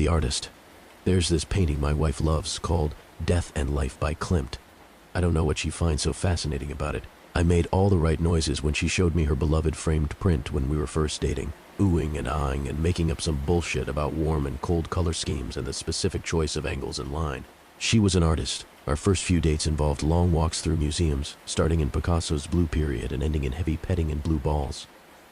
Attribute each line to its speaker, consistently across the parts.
Speaker 1: the artist. There's this painting my wife loves called Death and Life by Klimt. I don't know what she finds so fascinating about it. I made all the right noises when she showed me her beloved framed print when we were first dating, oohing and ahhing and making up some bullshit about warm and cold color schemes and the specific choice of angles and line. She was an artist. Our first few dates involved long walks through museums, starting in Picasso's Blue Period and ending in heavy petting and blue balls.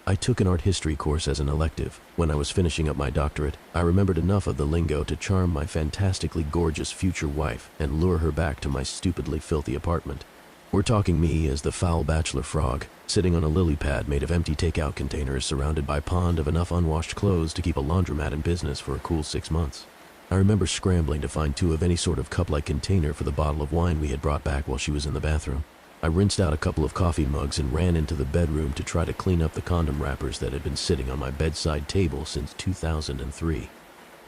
Speaker 1: I took an art history course as an elective. When I was finishing up my doctorate, I remembered enough of the lingo to charm my fantastically gorgeous future wife and lure her back to my stupidly filthy apartment. We're talking me as the foul bachelor frog, sitting on a lily pad made of empty takeout containers surrounded by a pond of enough unwashed clothes to keep a laundromat in business for a cool 6 months. I remember scrambling to find 2 of any sort of cup-like container for the bottle of wine we had brought back while she was in the bathroom. I rinsed out a couple of coffee mugs and ran into the bedroom to try to clean up the condom wrappers that had been sitting on my bedside table since 2003.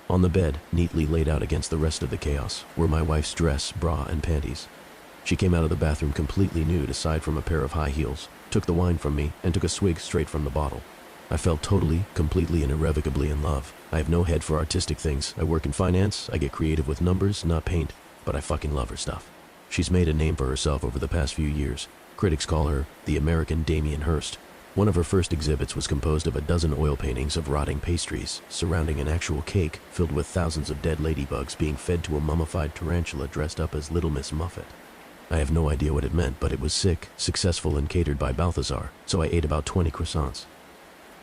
Speaker 1: On the bed, neatly laid out against the rest of the chaos, were my wife's dress, bra, and panties. She came out of the bathroom completely nude aside from a pair of high heels, took the wine from me, and took a swig straight from the bottle. I felt totally, completely, and irrevocably in love. I have no head for artistic things. I work in finance, I get creative with numbers, not paint, but I fucking love her stuff. She's made a name for herself over the past few years. Critics call her the American Damien Hirst. One of her first exhibits was composed of a dozen oil paintings of rotting pastries, surrounding an actual cake filled with thousands of dead ladybugs being fed to a mummified tarantula dressed up as Little Miss Muffet. I have no idea what it meant, but it was sick, successful, and catered by Balthazar, so I ate about 20 croissants.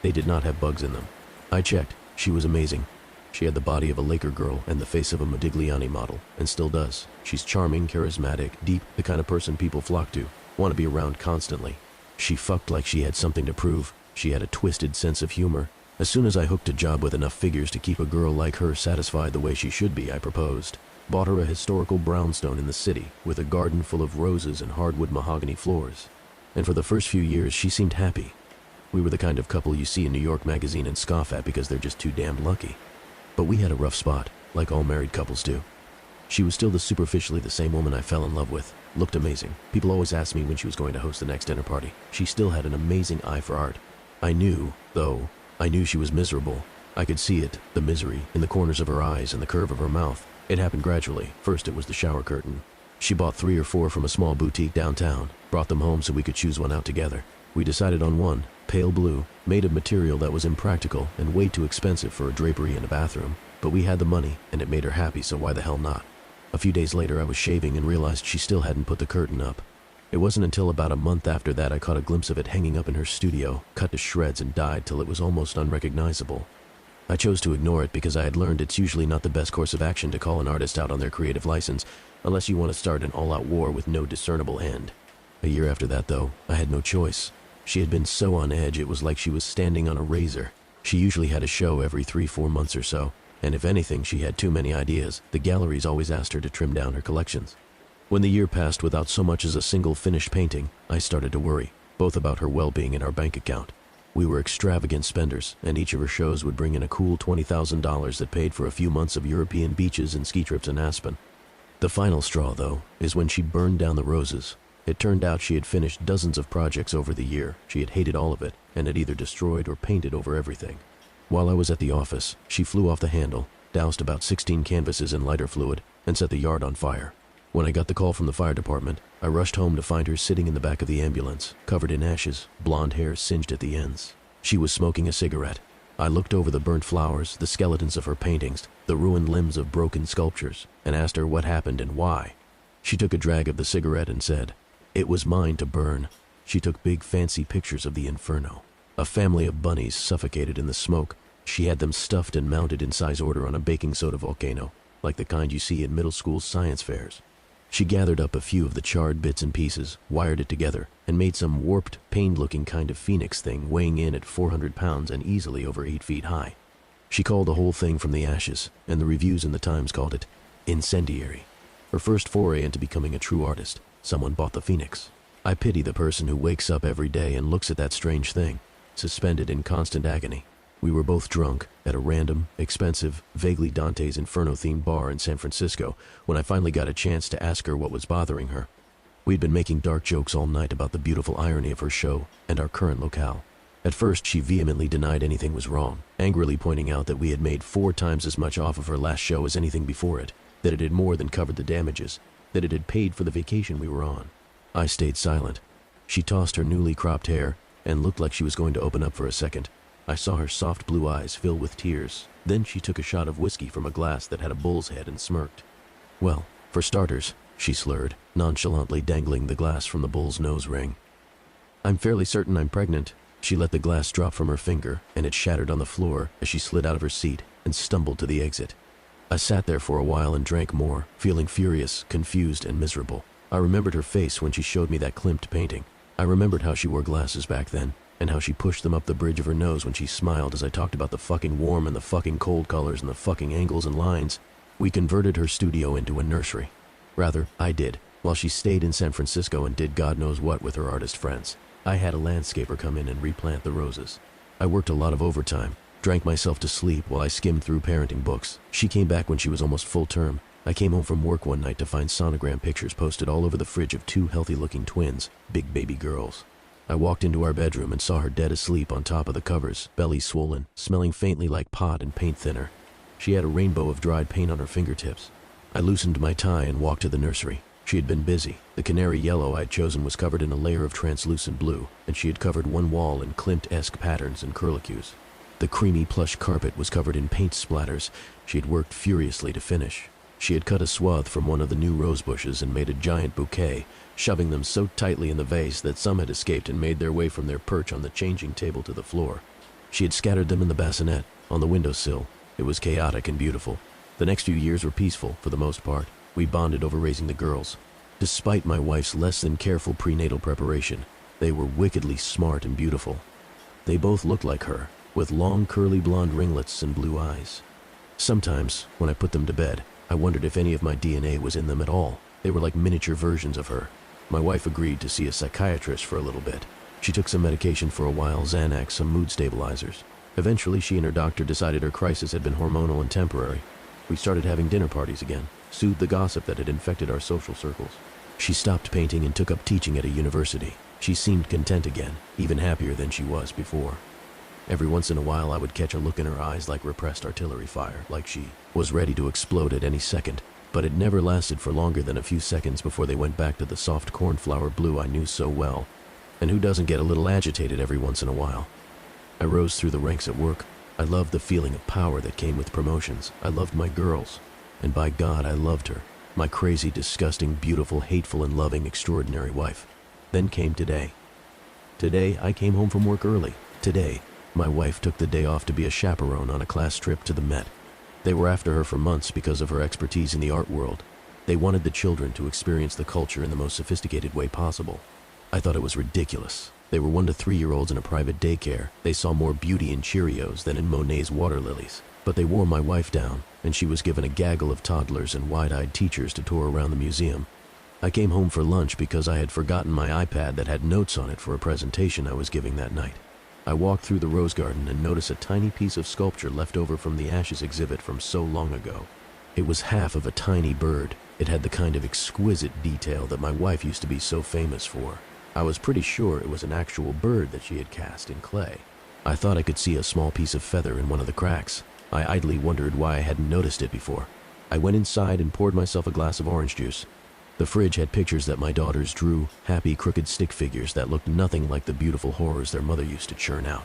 Speaker 1: They did not have bugs in them. I checked. She was amazing. She had the body of a Laker girl and the face of a Modigliani model, and still does. She's charming, charismatic, deep, the kind of person people flock to, want to be around constantly. She fucked like she had something to prove. She had a twisted sense of humor. As soon as I hooked a job with enough figures to keep a girl like her satisfied the way she should be, I proposed. Bought her a historical brownstone in the city, with a garden full of roses and hardwood mahogany floors. And for the first few years, she seemed happy. We were the kind of couple you see in New York Magazine and scoff at because they're just too damned lucky. But we had a rough spot, like all married couples do. She was still superficially the same woman I fell in love with. Looked amazing. People always asked me when she was going to host the next dinner party. She still had an amazing eye for art. I knew she was miserable. I could see it, the misery, in the corners of her eyes and the curve of her mouth. It happened gradually. First it was the shower curtain. She bought 3 or 4 from a small boutique downtown, brought them home so we could choose one out together. We decided on one, pale blue, made of material that was impractical and way too expensive for a drapery in a bathroom. But we had the money, and it made her happy, so why the hell not? A few days later I was shaving and realized she still hadn't put the curtain up. It wasn't until about a month after that I caught a glimpse of it hanging up in her studio, cut to shreds and dyed till it was almost unrecognizable. I chose to ignore it because I had learned it's usually not the best course of action to call an artist out on their creative license, unless you want to start an all-out war with no discernible end. A year after that, though, I had no choice. She had been so on edge it was like she was standing on a razor. She usually had a show every 3-4 months or so, and if anything, she had too many ideas. The galleries always asked her to trim down her collections. When the year passed without so much as a single finished painting, I started to worry, both about her well-being and our bank account. We were extravagant spenders, and each of her shows would bring in a cool $20,000 that paid for a few months of European beaches and ski trips in Aspen. The final straw, though, is when she burned down the roses. It turned out she had finished dozens of projects over the year. She had hated all of it, and had either destroyed or painted over everything. While I was at the office, she flew off the handle, doused about 16 canvases in lighter fluid, and set the yard on fire. When I got the call from the fire department, I rushed home to find her sitting in the back of the ambulance, covered in ashes, blonde hair singed at the ends. She was smoking a cigarette. I looked over the burnt flowers, the skeletons of her paintings, the ruined limbs of broken sculptures, and asked her what happened and why. She took a drag of the cigarette and said, "It was mine to burn." She took big fancy pictures of the inferno. A family of bunnies suffocated in the smoke. She had them stuffed and mounted in size order on a baking soda volcano, like the kind you see in middle school science fairs. She gathered up a few of the charred bits and pieces, wired it together, and made some warped, pained-looking kind of phoenix thing weighing in at 400 pounds and easily over 8 feet high. She called the whole thing From the Ashes, and the reviews in the Times called it incendiary. Her first foray into becoming a true artist. Someone bought the phoenix. I pity the person who wakes up every day and looks at that strange thing, suspended in constant agony. We were both drunk at a random, expensive, vaguely Dante's Inferno-themed bar in San Francisco when I finally got a chance to ask her what was bothering her. We'd been making dark jokes all night about the beautiful irony of her show and our current locale. At first, she vehemently denied anything was wrong, angrily pointing out that we had made 4 times as much off of her last show as anything before it, that it had more than covered the damages, that it had paid for the vacation we were on. I stayed silent. She tossed her newly cropped hair and looked like she was going to open up for a second. I saw her soft blue eyes fill with tears. Then she took a shot of whiskey from a glass that had a bull's head and smirked. "Well, for starters," she slurred, nonchalantly dangling the glass from the bull's nose ring. "I'm fairly certain I'm pregnant." She let the glass drop from her finger, and it shattered on the floor as she slid out of her seat and stumbled to the exit. I sat there for a while and drank more, feeling furious, confused, and miserable. I remembered her face when she showed me that Klimt painting. I remembered how she wore glasses back then, and how she pushed them up the bridge of her nose when she smiled as I talked about the fucking warm and the fucking cold colors and the fucking angles and lines. We converted her studio into a nursery. Rather, I did, while she stayed in San Francisco and did God knows what with her artist friends. I had a landscaper come in and replant the roses. I worked a lot of overtime, drank myself to sleep while I skimmed through parenting books. She came back when she was almost full term. I came home from work one night to find sonogram pictures posted all over the fridge of 2 healthy-looking twins, big baby girls. I walked into our bedroom and saw her dead asleep on top of the covers, belly swollen, smelling faintly like pot and paint thinner. She had a rainbow of dried paint on her fingertips. I loosened my tie and walked to the nursery. She had been busy. The canary yellow I'd chosen was covered in a layer of translucent blue, and she had covered one wall in Klimt-esque patterns and curlicues. The creamy plush carpet was covered in paint splatters she had worked furiously to finish. She had cut a swath from one of the new rose bushes and made a giant bouquet, shoving them so tightly in the vase that some had escaped and made their way from their perch on the changing table to the floor. She had scattered them in the bassinet, on the windowsill. It was chaotic and beautiful. The next few years were peaceful, for the most part. We bonded over raising the girls. Despite my wife's less than careful prenatal preparation, they were wickedly smart and beautiful. They both looked like her, with long curly blonde ringlets and blue eyes. Sometimes, when I put them to bed, I wondered if any of my DNA was in them at all. They were like miniature versions of her. My wife agreed to see a psychiatrist for a little bit. She took some medication for a while, Xanax, some mood stabilizers. Eventually, she and her doctor decided her crisis had been hormonal and temporary. We started having dinner parties again, soothed the gossip that had infected our social circles. She stopped painting and took up teaching at a university. She seemed content again, even happier than she was before. Every once in a while I would catch a look in her eyes like repressed artillery fire, like she was ready to explode at any second, but it never lasted for longer than a few seconds before they went back to the soft cornflower blue I knew so well. And who doesn't get a little agitated every once in a while? I rose through the ranks at work. I loved the feeling of power that came with promotions. I loved my girls. And by God, I loved her. My crazy, disgusting, beautiful, hateful, and loving, extraordinary wife. Then came today. Today, I came home from work early. Today, my wife took the day off to be a chaperone on a class trip to the Met. They were after her for months because of her expertise in the art world. They wanted the children to experience the culture in the most sophisticated way possible. I thought it was ridiculous. They were 1 to 3-year-olds in a private daycare. They saw more beauty in Cheerios than in Monet's water lilies. But they wore my wife down, and she was given a gaggle of toddlers and wide-eyed teachers to tour around the museum. I came home for lunch because I had forgotten my iPad that had notes on it for a presentation I was giving that night. I walked through the rose garden and noticed a tiny piece of sculpture left over from the Ashes exhibit from so long ago. It was half of a tiny bird. It had the kind of exquisite detail that my wife used to be so famous for. I was pretty sure it was an actual bird that she had cast in clay. I thought I could see a small piece of feather in one of the cracks. I idly wondered why I hadn't noticed it before. I went inside and poured myself a glass of orange juice. The fridge had pictures that my daughters drew, happy crooked stick figures that looked nothing like the beautiful horrors their mother used to churn out.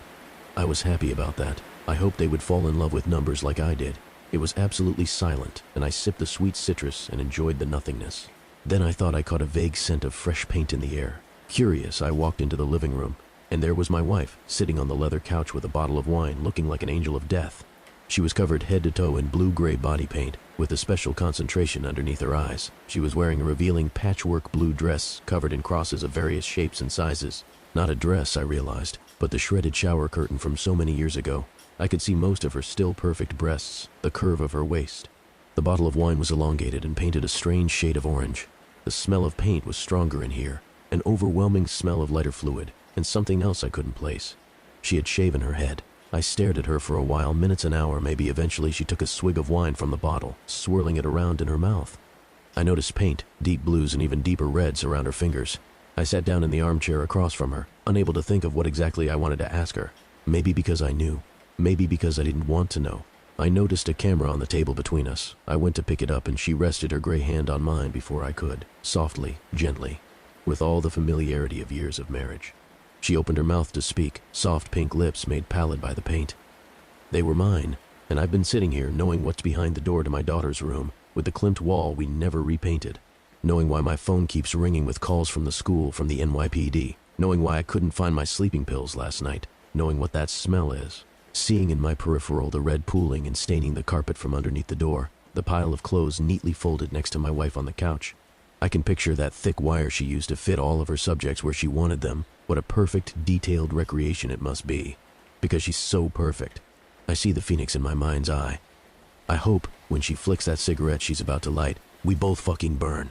Speaker 1: I was happy about that. I hoped they would fall in love with numbers like I did. It was absolutely silent, and I sipped the sweet citrus and enjoyed the nothingness. Then I thought I caught a vague scent of fresh paint in the air. Curious, I walked into the living room, and there was my wife, sitting on the leather couch with a bottle of wine, looking like an angel of death. She was covered head to toe in blue-gray body paint, with a special concentration underneath her eyes. She was wearing a revealing patchwork blue dress, covered in crosses of various shapes and sizes. Not a dress, I realized, but the shredded shower curtain from so many years ago. I could see most of her still perfect breasts, the curve of her waist. The bottle of wine was elongated and painted a strange shade of orange. The smell of paint was stronger in here. An overwhelming smell of lighter fluid, and something else I couldn't place. She had shaven her head. I stared at her for a while, minutes an hour, maybe. Eventually she took a swig of wine from the bottle, swirling it around in her mouth. I noticed paint, deep blues and even deeper reds around her fingers. I sat down in the armchair across from her, unable to think of what exactly I wanted to ask her. Maybe because I knew. Maybe because I didn't want to know. I noticed a camera on the table between us. I went to pick it up and she rested her gray hand on mine before I could. Softly, gently, with all the familiarity of years of marriage. She opened her mouth to speak, soft pink lips made pallid by the paint. They were mine, and I've been sitting here knowing what's behind the door to my daughter's room, with the Klimt wall we never repainted. Knowing why my phone keeps ringing with calls from the school, from the NYPD. Knowing why I couldn't find my sleeping pills last night. Knowing what that smell is. Seeing in my peripheral the red pooling and staining the carpet from underneath the door. The pile of clothes neatly folded next to my wife on the couch. I can picture that thick wire she used to fit all of her subjects where she wanted them. What a perfect, detailed recreation it must be. Because she's so perfect. I see the phoenix in my mind's eye. I hope, when she flicks that cigarette she's about to light, we both fucking burn.